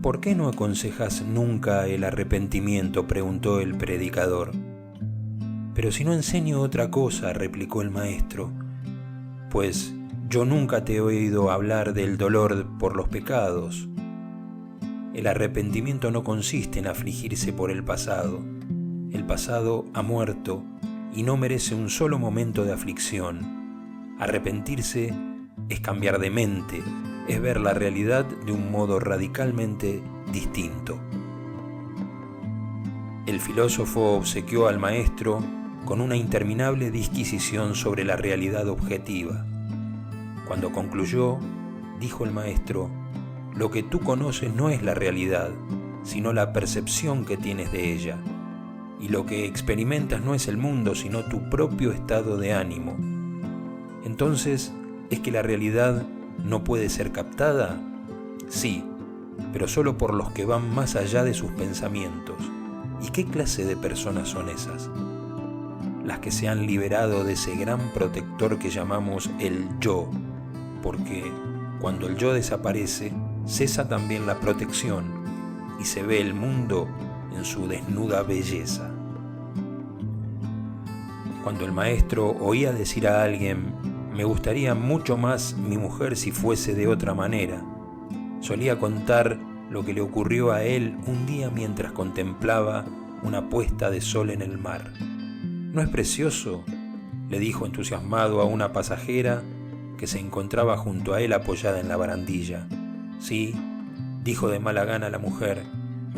¿Por qué no aconsejas nunca el arrepentimiento?, preguntó el predicador. Pero si no enseño otra cosa, replicó el maestro, pues yo nunca te he oído hablar del dolor por los pecados. El arrepentimiento no consiste en afligirse por el pasado. El pasado ha muerto y no merece un solo momento de aflicción. Arrepentirse es cambiar de mente, es ver la realidad de un modo radicalmente distinto. El filósofo obsequió al maestro con una interminable disquisición sobre la realidad objetiva. Cuando concluyó, dijo el maestro: lo que tú conoces no es la realidad, sino la percepción que tienes de ella. Y lo que experimentas no es el mundo, sino tu propio estado de ánimo. Entonces, ¿es que la realidad no puede ser captada? Sí, pero solo por los que van más allá de sus pensamientos. ¿Y qué clase de personas son esas? Las que se han liberado de ese gran protector que llamamos el yo, porque cuando el yo desaparece, cesa también la protección y se ve el mundo en su desnuda belleza. Cuando el maestro oía decir a alguien: me gustaría mucho más mi mujer si fuese de otra manera, solía contar lo que le ocurrió a él un día mientras contemplaba una puesta de sol en el mar. ¿No es precioso?, le dijo entusiasmado a una pasajera que se encontraba junto a él apoyada en la barandilla. Sí, dijo de mala gana la mujer,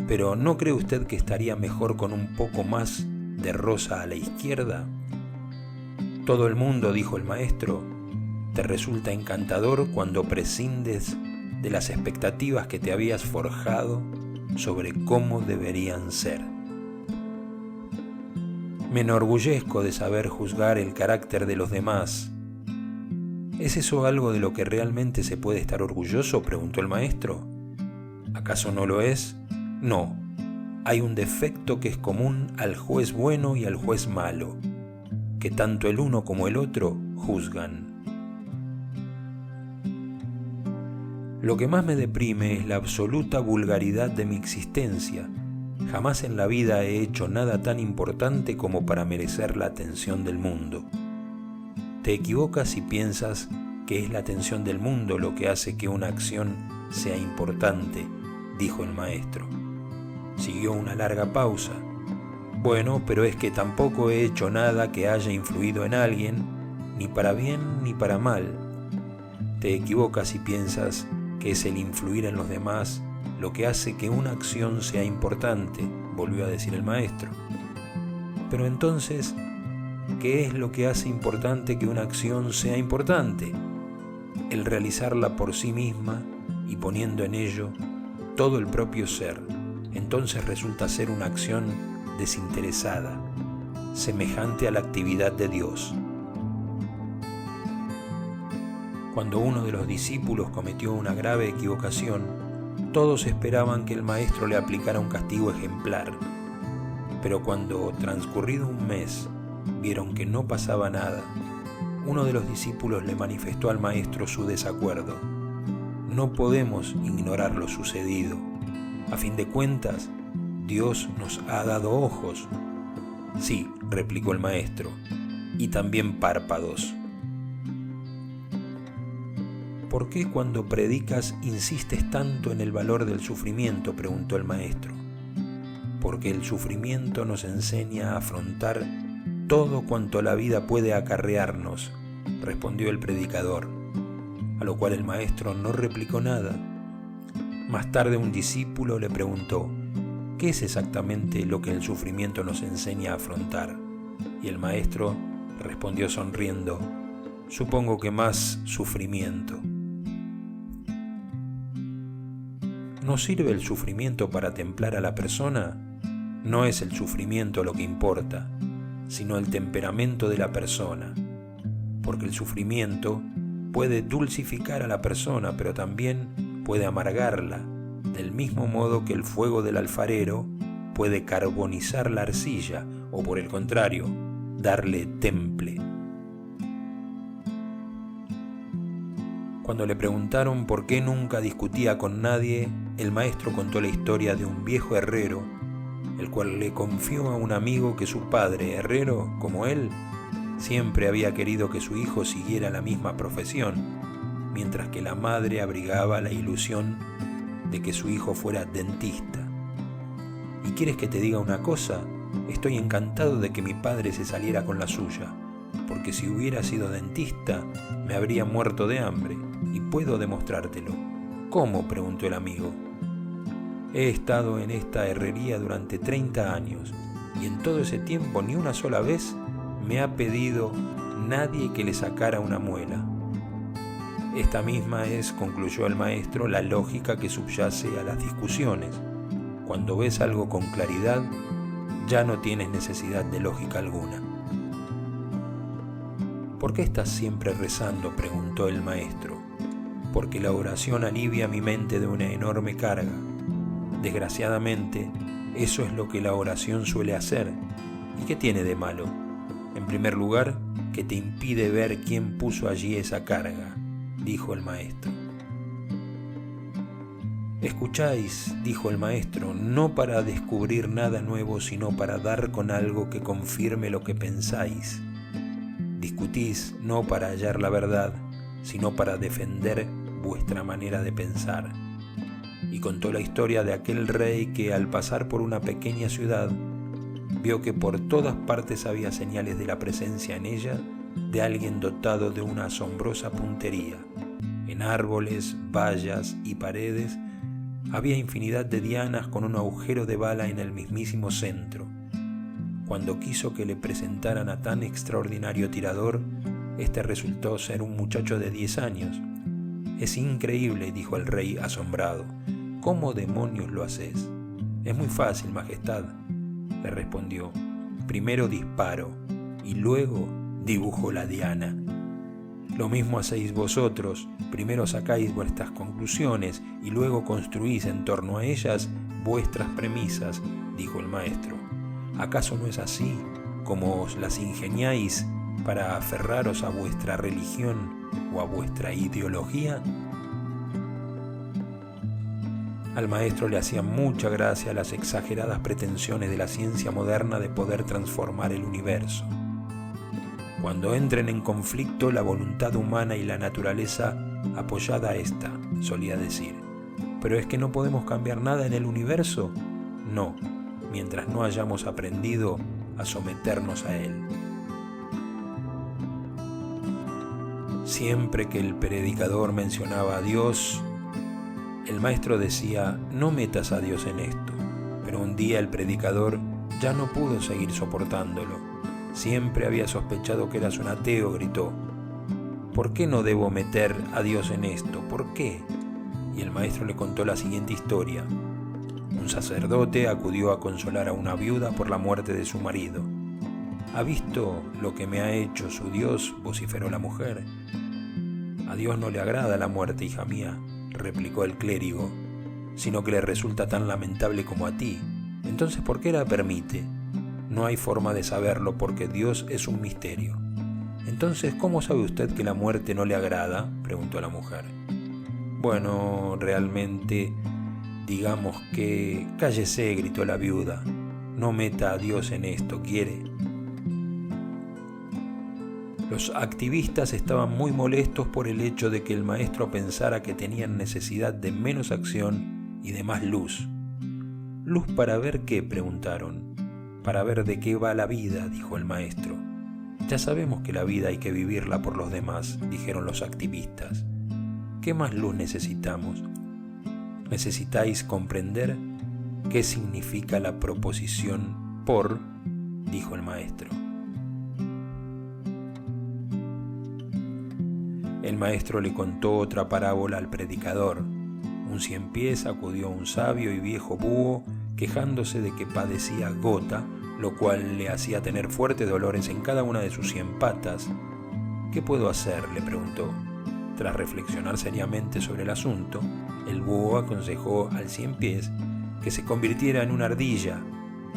pero ¿no cree usted que estaría mejor con un poco más de rosa a la izquierda? Todo el mundo, dijo el maestro, te resulta encantador cuando prescindes de las expectativas que te habías forjado sobre cómo deberían ser. Me enorgullezco de saber juzgar el carácter de los demás. ¿Es eso algo de lo que realmente se puede estar orgulloso?, preguntó el maestro. ¿Acaso no lo es? No, hay un defecto que es común al juez bueno y al juez malo, que tanto el uno como el otro juzgan. Lo que más me deprime es la absoluta vulgaridad de mi existencia. Jamás en la vida he hecho nada tan importante como para merecer la atención del mundo. Te equivocas si piensas que es la atención del mundo lo que hace que una acción sea importante, dijo el maestro. Siguió una larga pausa. Bueno, pero es que tampoco he hecho nada que haya influido en alguien, ni para bien ni para mal. Te equivocas si piensas que es el influir en los demás lo que hace que una acción sea importante, volvió a decir el maestro. Pero entonces, ¿qué es lo que hace importante que una acción sea importante? El realizarla por sí misma y poniendo en ello todo el propio ser. Entonces resulta ser una acción desinteresada, semejante a la actividad de Dios. Cuando uno de los discípulos cometió una grave equivocación, todos esperaban que el maestro le aplicara un castigo ejemplar. Pero cuando, transcurrido un mes, vieron que no pasaba nada, uno de los discípulos le manifestó al maestro su desacuerdo. No podemos ignorar lo sucedido. A fin de cuentas, Dios nos ha dado ojos. Sí, replicó el maestro, y también párpados. ¿Por qué cuando predicas insistes tanto en el valor del sufrimiento?, preguntó el maestro. Porque el sufrimiento nos enseña a afrontar todo cuanto la vida puede acarrearnos, respondió el predicador, a lo cual el maestro no replicó nada. Más tarde un discípulo le preguntó: ¿qué es exactamente lo que el sufrimiento nos enseña a afrontar? Y el maestro respondió sonriendo: supongo que más sufrimiento. ¿No sirve el sufrimiento para templar a la persona? No es el sufrimiento lo que importa, sino el temperamento de la persona, porque el sufrimiento puede dulcificar a la persona, pero también puede amargarla, del mismo modo que el fuego del alfarero puede carbonizar la arcilla, o por el contrario, darle temple. Cuando le preguntaron por qué nunca discutía con nadie, el maestro contó la historia de un viejo herrero, el cual le confió a un amigo que su padre, herrero como él, siempre había querido que su hijo siguiera la misma profesión, mientras que la madre abrigaba la ilusión de que su hijo fuera dentista. ¿Y quieres que te diga una cosa? Estoy encantado de que mi padre se saliera con la suya, porque si hubiera sido dentista me habría muerto de hambre, y puedo demostrártelo. ¿Cómo?, preguntó el amigo. He estado en esta herrería durante 30 años, y en todo ese tiempo ni una sola vez me ha pedido nadie que le sacara una muela. Esta misma es, concluyó el maestro, la lógica que subyace a las discusiones. Cuando ves algo con claridad, ya no tienes necesidad de lógica alguna. ¿Por qué estás siempre rezando?, preguntó el maestro. Porque la oración alivia mi mente de una enorme carga. Desgraciadamente, eso es lo que la oración suele hacer. ¿Y qué tiene de malo? En primer lugar, que te impide ver quién puso allí esa carga, dijo el maestro. Escucháis, dijo el maestro, no para descubrir nada nuevo, sino para dar con algo que confirme lo que pensáis. Discutís no para hallar la verdad, sino para defender vuestra manera de pensar. Y contó la historia de aquel rey que, al pasar por una pequeña ciudad, vio que por todas partes había señales de la presencia en ella de alguien dotado de una asombrosa puntería. En árboles, vallas y paredes había infinidad de dianas con un agujero de bala en el mismísimo centro. Cuando quiso que le presentaran a tan extraordinario tirador, este resultó ser un muchacho de 10 años. Es increíble, dijo el rey asombrado. ¿Cómo demonios lo haces? Es muy fácil, majestad, le respondió. Primero disparo y luego dibujo la diana. Lo mismo hacéis vosotros, primero sacáis vuestras conclusiones y luego construís en torno a ellas vuestras premisas, dijo el maestro. ¿Acaso no es así como os las ingeniáis para aferraros a vuestra religión o a vuestra ideología? Al maestro le hacían mucha gracia las exageradas pretensiones de la ciencia moderna de poder transformar el universo. Cuando entren en conflicto la voluntad humana y la naturaleza, apoyada a esta, solía decir. ¿Pero es que no podemos cambiar nada en el universo? No, mientras no hayamos aprendido a someternos a él. Siempre que el predicador mencionaba a Dios, el maestro decía, no metas a Dios en esto. Pero un día el predicador ya no pudo seguir soportándolo. Siempre había sospechado que eras un ateo, gritó. ¿Por qué no debo meter a Dios en esto? ¿Por qué? Y el maestro le contó la siguiente historia. Un sacerdote acudió a consolar a una viuda por la muerte de su marido. ¿Ha visto lo que me ha hecho su Dios?, vociferó la mujer. A Dios no le agrada la muerte, hija mía, replicó el clérigo, sino que le resulta tan lamentable como a ti. Entonces, ¿por qué la permite? No hay forma de saberlo porque Dios es un misterio. Entonces, ¿cómo sabe usted que la muerte no le agrada?, preguntó la mujer. Bueno, realmente, digamos que... Cállese, gritó la viuda. No meta a Dios en esto, ¿quiere? Los activistas estaban muy molestos por el hecho de que el maestro pensara que tenían necesidad de menos acción y de más luz. ¿Luz para ver qué?, preguntaron. Para ver de qué va la vida, dijo el maestro. Ya sabemos que la vida hay que vivirla por los demás, dijeron los activistas. ¿Qué más luz necesitamos? Necesitáis comprender qué significa la proposición por, dijo el maestro. El maestro le contó otra parábola al predicador. Un ciempiés acudió a un sabio y viejo búho quejándose de que padecía gota, lo cual le hacía tener fuertes dolores en cada una de sus 100 patas. ¿Qué puedo hacer?, le preguntó. Tras reflexionar seriamente sobre el asunto, el búho aconsejó al ciempiés que se convirtiera en una ardilla.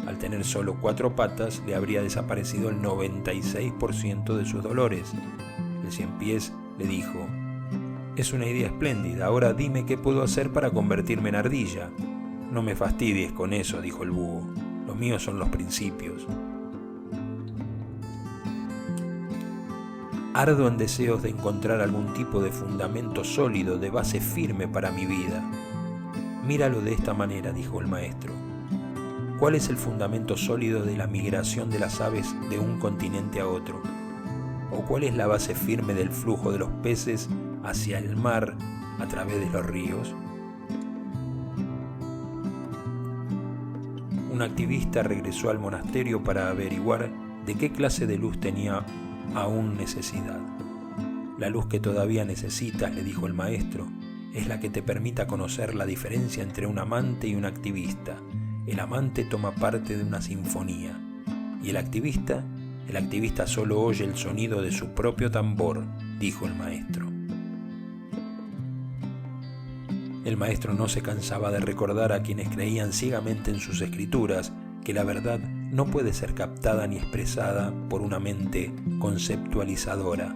Al tener solo 4 patas, le habría desaparecido el 96% de sus dolores. El ciempiés le dijo: Es una idea espléndida. Ahora dime qué puedo hacer para convertirme en ardilla. No me fastidies con eso, dijo el búho. Los míos son los principios. Ardo en deseos de encontrar algún tipo de fundamento sólido, de base firme para mi vida. Míralo de esta manera, dijo el maestro. ¿Cuál es el fundamento sólido de la migración de las aves de un continente a otro? ¿O cuál es la base firme del flujo de los peces hacia el mar a través de los ríos? Un activista regresó al monasterio para averiguar de qué clase de luz tenía aún necesidad. La luz que todavía necesitas, le dijo el maestro, es la que te permita conocer la diferencia entre un amante y un activista. El amante toma parte de una sinfonía y el activista solo oye el sonido de su propio tambor, dijo el maestro. El maestro no se cansaba de recordar a quienes creían ciegamente en sus escrituras que la verdad no puede ser captada ni expresada por una mente conceptualizadora.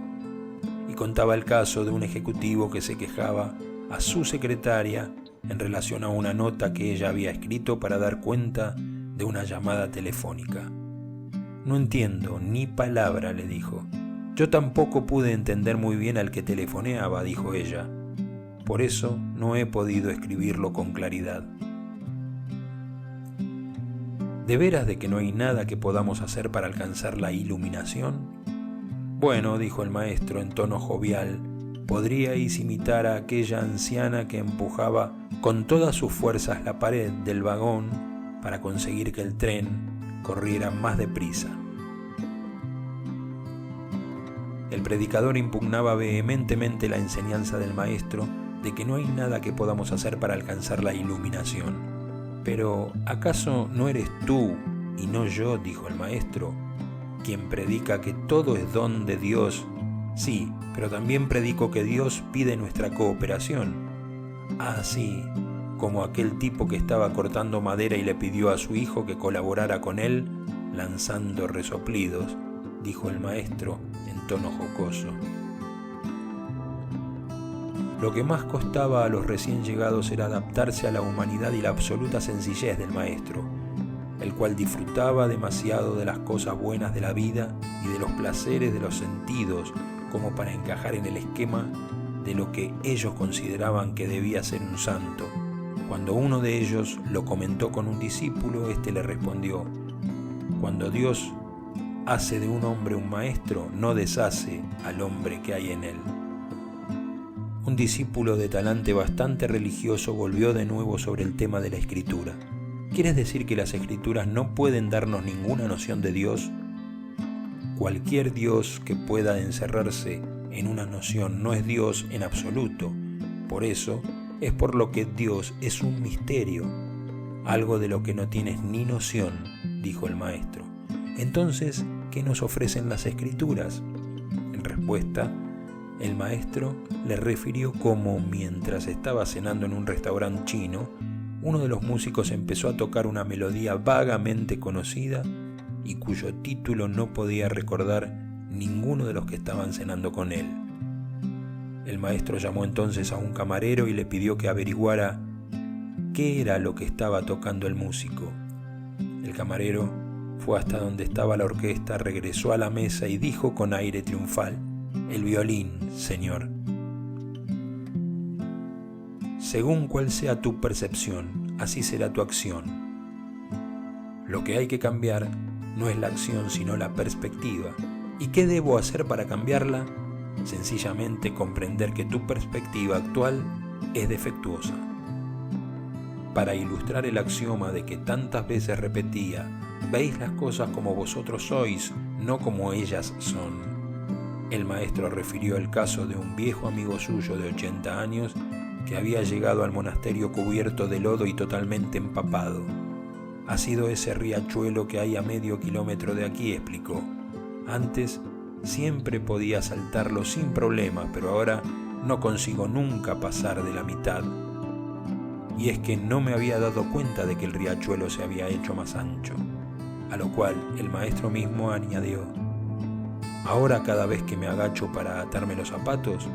Y contaba el caso de un ejecutivo que se quejaba a su secretaria en relación a una nota que ella había escrito para dar cuenta de una llamada telefónica. No entiendo ni palabra, le dijo. Yo tampoco pude entender muy bien al que telefoneaba, dijo ella. Por eso no he podido escribirlo con claridad. ¿De veras de que no hay nada que podamos hacer para alcanzar la iluminación? Bueno, dijo el maestro en tono jovial, podríais imitar a aquella anciana que empujaba con todas sus fuerzas la pared del vagón para conseguir que el tren corriera más deprisa. El predicador impugnaba vehementemente la enseñanza del maestro de que no hay nada que podamos hacer para alcanzar la iluminación. Pero, ¿acaso no eres tú y no yo, dijo el maestro, quien predica que todo es don de Dios? Sí, pero también predico que Dios pide nuestra cooperación. Ah, sí, como aquel tipo que estaba cortando madera y le pidió a su hijo que colaborara con él, lanzando resoplidos, dijo el maestro en tono jocoso. Lo que más costaba a los recién llegados era adaptarse a la humanidad y la absoluta sencillez del maestro, el cual disfrutaba demasiado de las cosas buenas de la vida y de los placeres de los sentidos como para encajar en el esquema de lo que ellos consideraban que debía ser un santo. Cuando uno de ellos lo comentó con un discípulo, éste le respondió: cuando Dios hace de un hombre un maestro, no deshace al hombre que hay en él. Un discípulo de talante bastante religioso volvió de nuevo sobre el tema de la escritura. ¿Quieres decir que las escrituras no pueden darnos ninguna noción de Dios? Cualquier Dios que pueda encerrarse en una noción no es Dios en absoluto. Por eso es por lo que Dios es un misterio, algo de lo que no tienes ni noción, dijo el maestro. Entonces, ¿qué nos ofrecen las escrituras? En respuesta, el maestro le refirió cómo, mientras estaba cenando en un restaurante chino, uno de los músicos empezó a tocar una melodía vagamente conocida y cuyo título no podía recordar ninguno de los que estaban cenando con él. El maestro llamó entonces a un camarero y le pidió que averiguara qué era lo que estaba tocando el músico. El camarero fue hasta donde estaba la orquesta, regresó a la mesa y dijo con aire triunfal: «El violín, señor». Según cuál sea tu percepción, así será tu acción. Lo que hay que cambiar no es la acción, sino la perspectiva. ¿Y qué debo hacer para cambiarla? Sencillamente comprender que tu perspectiva actual es defectuosa. Para ilustrar el axioma de que tantas veces repetía: «Veis las cosas como vosotros sois, no como ellas son», el maestro refirió el caso de un viejo amigo suyo de 80 años que había llegado al monasterio cubierto de lodo y totalmente empapado. «Ha sido ese riachuelo que hay a medio kilómetro de aquí», explicó. «Antes siempre podía saltarlo sin problemas, pero ahora no consigo nunca pasar de la mitad. Y es que no me había dado cuenta de que el riachuelo se había hecho más ancho». A lo cual el maestro mismo añadió: «Ahora cada vez que me agacho para atarme los zapatos,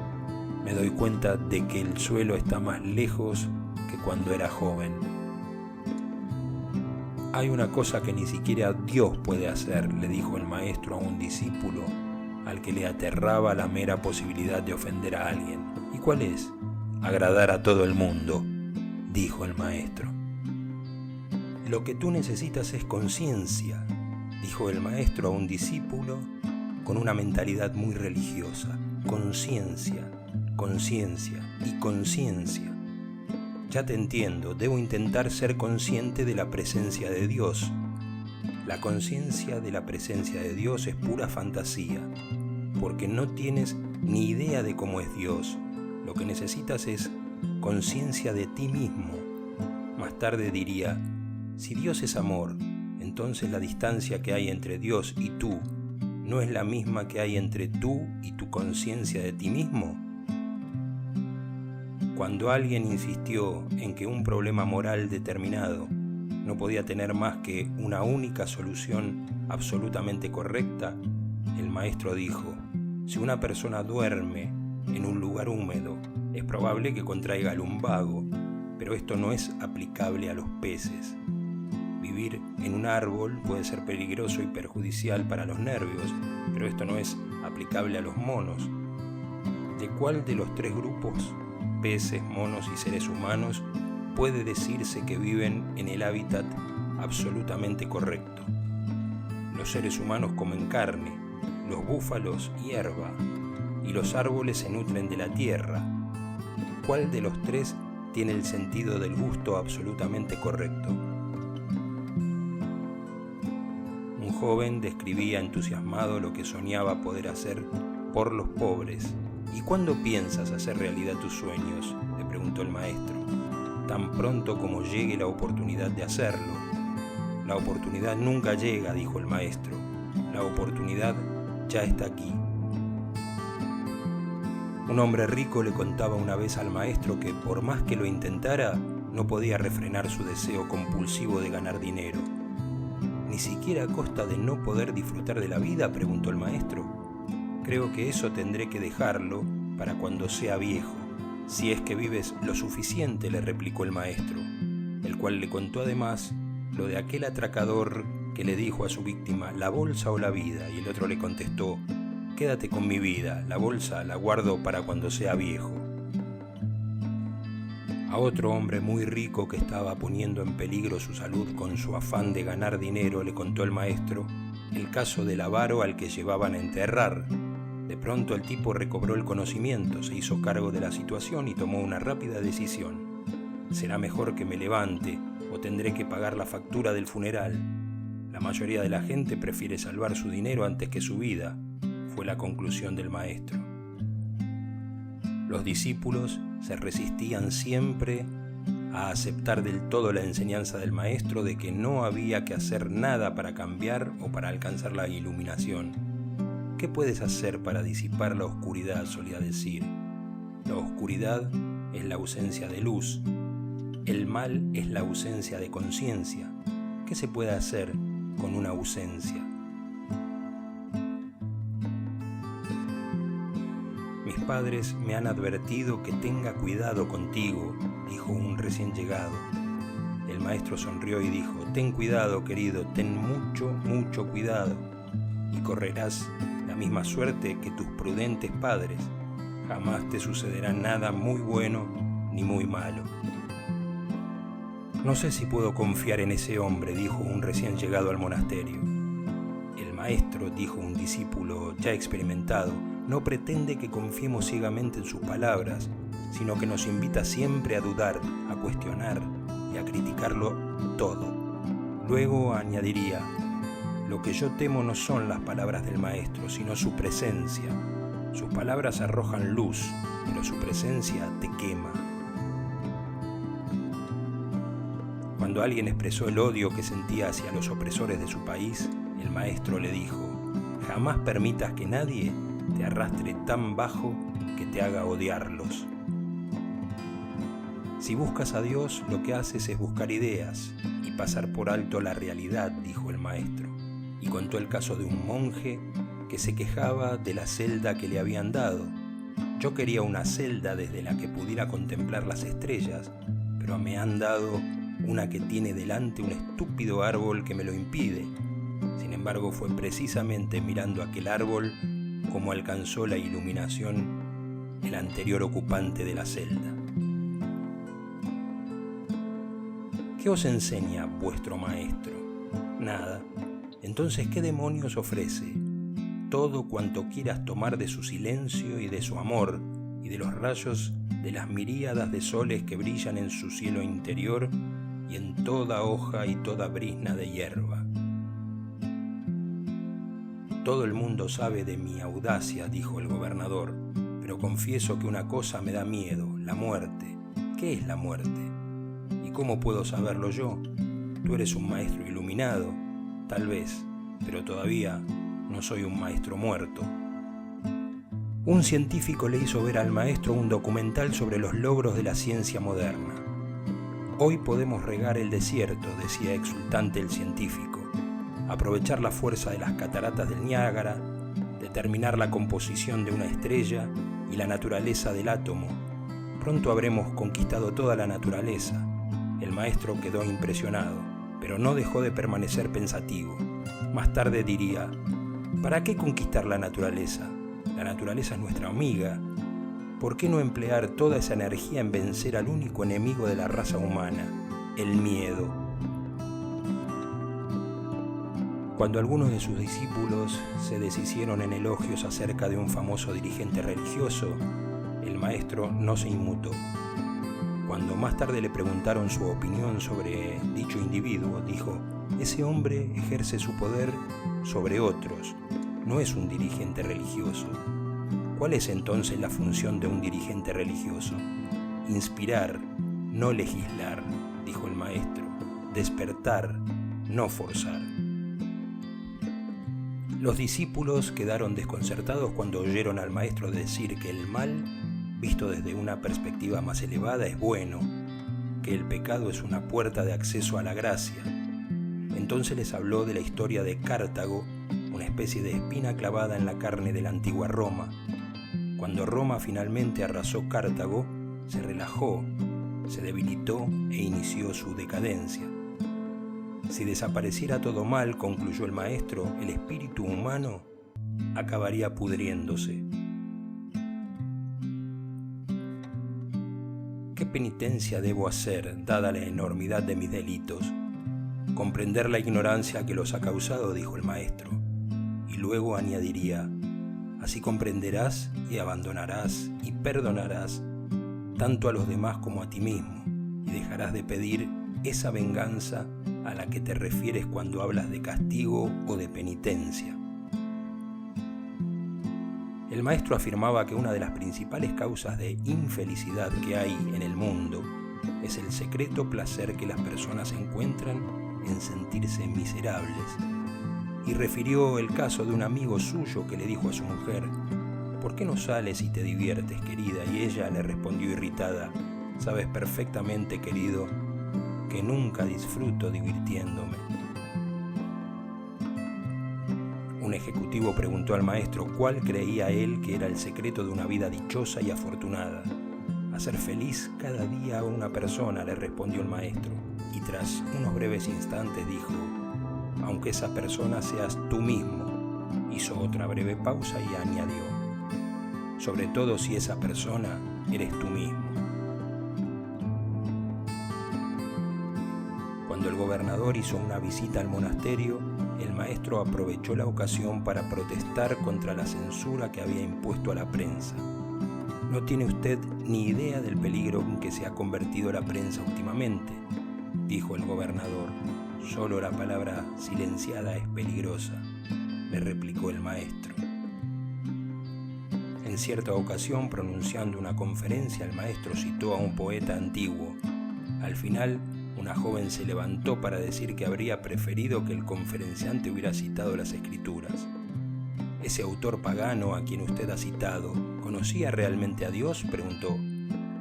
me doy cuenta de que el suelo está más lejos que cuando era joven. Hay una cosa que ni siquiera Dios puede hacer, le dijo el maestro a un discípulo al que le aterraba la mera posibilidad de ofender a alguien. ¿Y cuál es? Agradar a todo el mundo, dijo el maestro. Lo que tú necesitas es conciencia, dijo el maestro a un discípulo con una mentalidad muy religiosa. Conciencia, conciencia y conciencia. Ya te entiendo, debo intentar ser consciente de la presencia de Dios. La conciencia de la presencia de Dios es pura fantasía, porque no tienes ni idea de cómo es Dios. Lo que necesitas es conciencia de ti mismo. Más tarde diría, si Dios es amor, entonces la distancia que hay entre Dios y tú no es la misma que hay entre tú y tu conciencia de ti mismo. Cuando alguien insistió en que un problema moral determinado no podía tener más que una única solución absolutamente correcta, el maestro dijo, si una persona duerme en un lugar húmedo, es probable que contraiga lumbago, pero esto no es aplicable a los peces. Vivir en un árbol puede ser peligroso y perjudicial para los nervios, pero esto no es aplicable a los monos. ¿De cuál de los tres grupos, peces, monos y seres humanos, puede decirse que viven en el hábitat absolutamente correcto? Los seres humanos comen carne, los búfalos hierba y los árboles se nutren de la tierra. ¿Cuál de los tres tiene el sentido del gusto absolutamente correcto? Un joven describía entusiasmado lo que soñaba poder hacer por los pobres. ¿Y cuándo piensas hacer realidad tus sueños?, le preguntó el maestro. Tan pronto como llegue la oportunidad de hacerlo. La oportunidad nunca llega, dijo el maestro. La oportunidad ya está aquí. Un hombre rico le contaba una vez al maestro que por más que lo intentara, no podía refrenar su deseo compulsivo de ganar dinero. ¿Ni siquiera a costa de no poder disfrutar de la vida?, preguntó el maestro. Creo que eso tendré que dejarlo para cuando sea viejo, si es que vives lo suficiente, le replicó el maestro, el cual le contó además lo de aquel atracador que le dijo a su víctima, ¿la bolsa o la vida? Y el otro le contestó, quédate con mi vida, la bolsa la guardo para cuando sea viejo. A otro hombre muy rico que estaba poniendo en peligro su salud con su afán de ganar dinero, le contó el maestro el caso del avaro al que llevaban a enterrar. De pronto el tipo recobró el conocimiento, se hizo cargo de la situación y tomó una rápida decisión. Será mejor que me levante o tendré que pagar la factura del funeral. La mayoría de la gente prefiere salvar su dinero antes que su vida, fue la conclusión del maestro. Los discípulos se resistían siempre a aceptar del todo la enseñanza del maestro de que no había que hacer nada para cambiar o para alcanzar la iluminación. ¿Qué puedes hacer para disipar la oscuridad?, solía decir. La oscuridad es la ausencia de luz. El mal es la ausencia de conciencia. ¿Qué se puede hacer con una ausencia? Mis padres me han advertido que tenga cuidado contigo, dijo un recién llegado. El maestro sonrió y dijo, ten cuidado, querido, ten mucho, mucho cuidado, y correrás la misma suerte que tus prudentes padres. Jamás te sucederá nada muy bueno ni muy malo. No sé si puedo confiar en ese hombre, dijo un recién llegado al monasterio. El maestro, dijo un discípulo ya experimentado, no pretende que confiemos ciegamente en sus palabras, sino que nos invita siempre a dudar, a cuestionar y a criticarlo todo. Luego añadiría, lo que yo temo no son las palabras del maestro, sino su presencia. Sus palabras arrojan luz, pero su presencia te quema. Cuando alguien expresó el odio que sentía hacia los opresores de su país, el maestro le dijo, jamás permitas que nadie te arrastre tan bajo que te haga odiarlos. Si buscas a Dios, lo que haces es buscar ideas y pasar por alto la realidad, dijo el maestro, y contó el caso de un monje que se quejaba de la celda que le habían dado. Yo quería una celda desde la que pudiera contemplar las estrellas, pero me han dado una que tiene delante un estúpido árbol que me lo impide. Sin embargo, fue precisamente mirando aquel árbol como alcanzó la iluminación el anterior ocupante de la celda. ¿Qué os enseña vuestro maestro? Nada. Entonces, ¿qué demonios ofrece? Todo cuanto quieras tomar de su silencio y de su amor y de los rayos de las miríadas de soles que brillan en su cielo interior y en toda hoja y toda brizna de hierba. Todo el mundo sabe de mi audacia, dijo el gobernador, pero confieso que una cosa me da miedo, la muerte. ¿Qué es la muerte? ¿Y cómo puedo saberlo yo? Tú eres un maestro iluminado, tal vez, pero todavía no soy un maestro muerto. Un científico le hizo ver al maestro un documental sobre los logros de la ciencia moderna. Hoy podemos regar el desierto, decía exultante el científico, aprovechar la fuerza de las cataratas del Niágara, determinar la composición de una estrella y la naturaleza del átomo. Pronto habremos conquistado toda la naturaleza. El maestro quedó impresionado, pero no dejó de permanecer pensativo. Más tarde diría: ¿para qué conquistar la naturaleza? La naturaleza es nuestra amiga. ¿Por qué no emplear toda esa energía en vencer al único enemigo de la raza humana, el miedo? Cuando algunos de sus discípulos se deshicieron en elogios acerca de un famoso dirigente religioso, el maestro no se inmutó. Cuando más tarde le preguntaron su opinión sobre dicho individuo, dijo: ese hombre ejerce su poder sobre otros, no es un dirigente religioso. ¿Cuál es entonces la función de un dirigente religioso? Inspirar, no legislar, dijo el maestro. Despertar, no forzar. Los discípulos quedaron desconcertados cuando oyeron al maestro decir que el mal, visto desde una perspectiva más elevada, es bueno, que el pecado es una puerta de acceso a la gracia. Entonces les habló de la historia de Cartago, una especie de espina clavada en la carne de la antigua Roma. Cuando Roma finalmente arrasó Cartago, se relajó, se debilitó e inició su decadencia. Si desapareciera todo mal, concluyó el maestro, el espíritu humano acabaría pudriéndose. ¿Qué penitencia debo hacer, dada la enormidad de mis delitos? Comprender la ignorancia que los ha causado, dijo el maestro, y luego añadiría: así comprenderás y abandonarás y perdonarás tanto a los demás como a ti mismo, y dejarás de pedir esa venganza a la que te refieres cuando hablas de castigo o de penitencia. El maestro afirmaba que una de las principales causas de infelicidad que hay en el mundo es el secreto placer que las personas encuentran en sentirse miserables, y refirió el caso de un amigo suyo que le dijo a su mujer: ¿por qué no sales y te diviertes, querida? Y ella le respondió irritada: sabes perfectamente, querido, que nunca disfruto divirtiéndome. Un ejecutivo preguntó al maestro cuál creía él que era el secreto de una vida dichosa y afortunada. Hacer feliz cada día a una persona, le respondió el maestro, y tras unos breves instantes dijo: aunque esa persona seas tú mismo. Hizo otra breve pausa y añadió: sobre todo si esa persona eres tú mismo. Cuando el gobernador hizo una visita al monasterio, el maestro aprovechó la ocasión para protestar contra la censura que había impuesto a la prensa. No tiene usted ni idea del peligro en que se ha convertido la prensa últimamente, dijo el gobernador. Solo la palabra silenciada es peligrosa, le replicó el maestro. En cierta ocasión, pronunciando una conferencia, el maestro citó a un poeta antiguo. Al final, una joven se levantó para decir que habría preferido que el conferenciante hubiera citado las Escrituras. ¿Ese autor pagano a quien usted ha citado conocía realmente a Dios?, preguntó.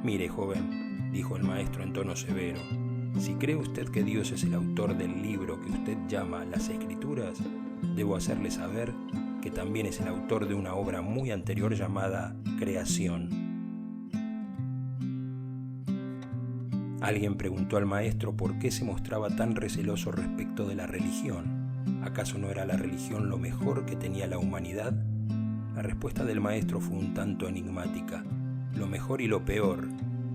Mire, joven, dijo el maestro en tono severo, si cree usted que Dios es el autor del libro que usted llama las Escrituras, debo hacerle saber que también es el autor de una obra muy anterior llamada Creación. Alguien preguntó al maestro por qué se mostraba tan receloso respecto de la religión. ¿Acaso no era la religión lo mejor que tenía la humanidad? La respuesta del maestro fue un tanto enigmática. Lo mejor y lo peor,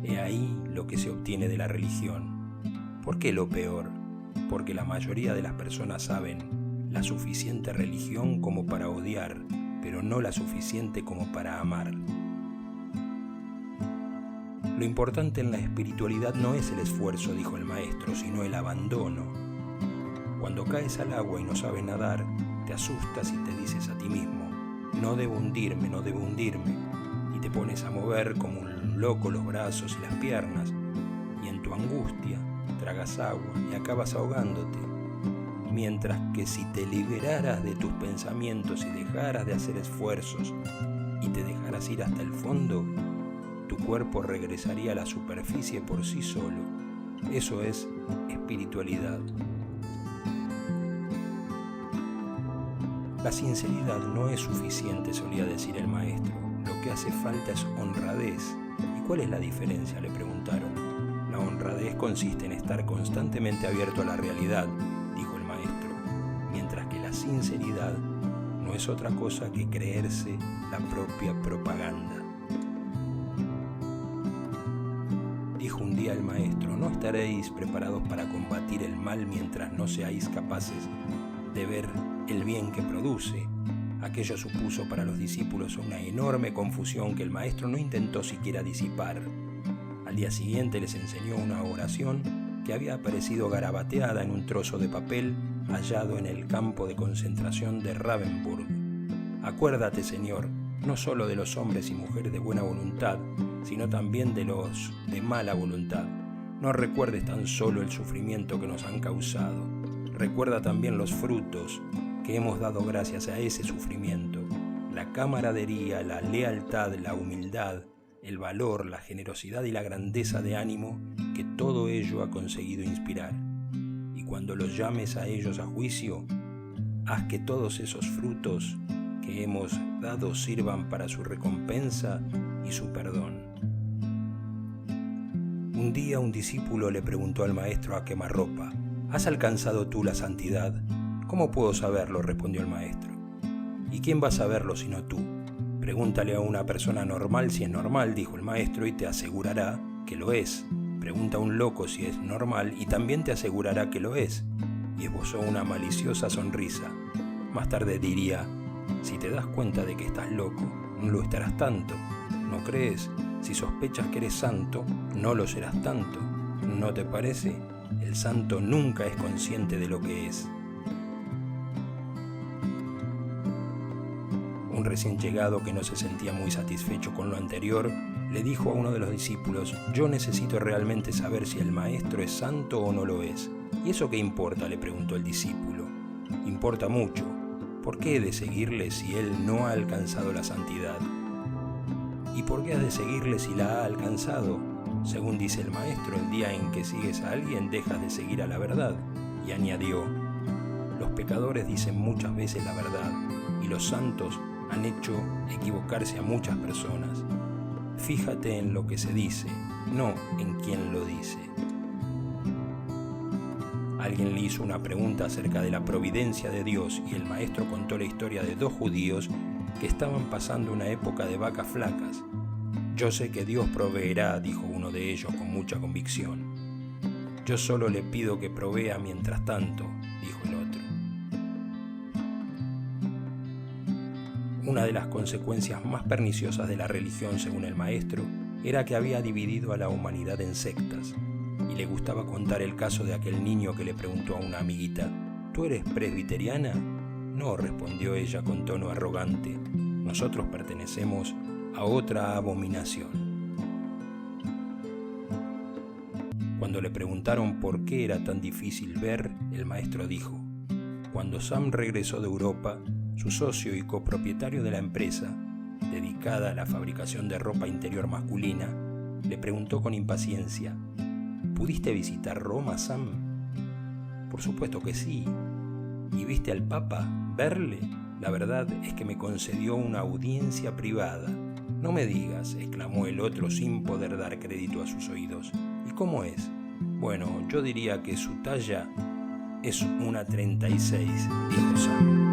he ahí lo que se obtiene de la religión. ¿Por qué lo peor? Porque la mayoría de las personas saben la suficiente religión como para odiar, pero no la suficiente como para amar. Lo importante en la espiritualidad no es el esfuerzo, dijo el maestro, sino el abandono. Cuando caes al agua y no sabes nadar, te asustas y te dices a ti mismo, no debo hundirme, no debo hundirme, y te pones a mover como un loco los brazos y las piernas, y en tu angustia tragas agua y acabas ahogándote. Mientras que si te liberaras de tus pensamientos y dejaras de hacer esfuerzos y te dejaras ir hasta el fondo, tu cuerpo regresaría a la superficie por sí solo. Eso es espiritualidad. La sinceridad no es suficiente, solía decir el maestro. Lo que hace falta es honradez. ¿Y cuál es la diferencia?, le preguntaron. La honradez consiste en estar constantemente abierto a la realidad, dijo el maestro, mientras que la sinceridad no es otra cosa que creerse la propia propaganda. Dijo un día el maestro, no estaréis preparados para combatir el mal mientras no seáis capaces de ver el bien que produce. Aquello supuso para los discípulos una enorme confusión que el maestro no intentó siquiera disipar. Al día siguiente les enseñó una oración que había aparecido garabateada en un trozo de papel hallado en el campo de concentración de Ravensbrück. Acuérdate, Señor, no solo de los hombres y mujeres de buena voluntad, sino también de los de mala voluntad. No recuerdes tan solo el sufrimiento que nos han causado. Recuerda también los frutos que hemos dado gracias a ese sufrimiento. La camaradería, la lealtad, la humildad, el valor, la generosidad y la grandeza de ánimo que todo ello ha conseguido inspirar. Y cuando los llames a ellos a juicio, haz que todos esos frutos que hemos dado sirvan para su recompensa y su perdón. Un día un discípulo le preguntó al maestro a quemarropa, ¿has alcanzado tú la santidad? ¿Cómo puedo saberlo?, respondió el maestro. ¿Y quién va a saberlo sino tú? Pregúntale a una persona normal si es normal, dijo el maestro, y te asegurará que lo es. Pregunta a un loco si es normal y también te asegurará que lo es. Y esbozó una maliciosa sonrisa. Más tarde diría, si te das cuenta de que estás loco, no lo estarás tanto. ¿No crees? Si sospechas que eres santo, no lo serás tanto. ¿No te parece? El santo nunca es consciente de lo que es. Un recién llegado que no se sentía muy satisfecho con lo anterior, le dijo a uno de los discípulos, yo necesito realmente saber si el maestro es santo o no lo es. ¿Y eso qué importa?, le preguntó el discípulo. Importa mucho. ¿Por qué he de seguirle si él no ha alcanzado la santidad? ¿Y por qué has de seguirle si la ha alcanzado? Según dice el maestro, el día en que sigues a alguien dejas de seguir a la verdad. Y añadió, los pecadores dicen muchas veces la verdad, y los santos han hecho equivocarse a muchas personas. Fíjate en lo que se dice, no en quién lo dice. Alguien le hizo una pregunta acerca de la providencia de Dios y el maestro contó la historia de dos judíos que estaban pasando una época de vacas flacas. Yo sé que Dios proveerá, dijo uno de ellos con mucha convicción. Yo solo le pido que provea mientras tanto, dijo el otro. Una de las consecuencias más perniciosas de la religión, según el maestro, era que había dividido a la humanidad en sectas, y le gustaba contar el caso de aquel niño que le preguntó a una amiguita, ¿tú eres presbiteriana? No, respondió ella con tono arrogante, nosotros pertenecemos a otra abominación. Cuando le preguntaron por qué era tan difícil ver, el maestro dijo, cuando Sam regresó de Europa, su socio y copropietario de la empresa, dedicada a la fabricación de ropa interior masculina, le preguntó con impaciencia, ¿pudiste visitar Roma, Sam? Por supuesto que sí. ¿Y viste al Papa? ¿Verle? La verdad es que me concedió una audiencia privada. No me digas, exclamó el otro sin poder dar crédito a sus oídos. ¿Y cómo es? Bueno, yo diría que su talla es una 36, dijo Sam.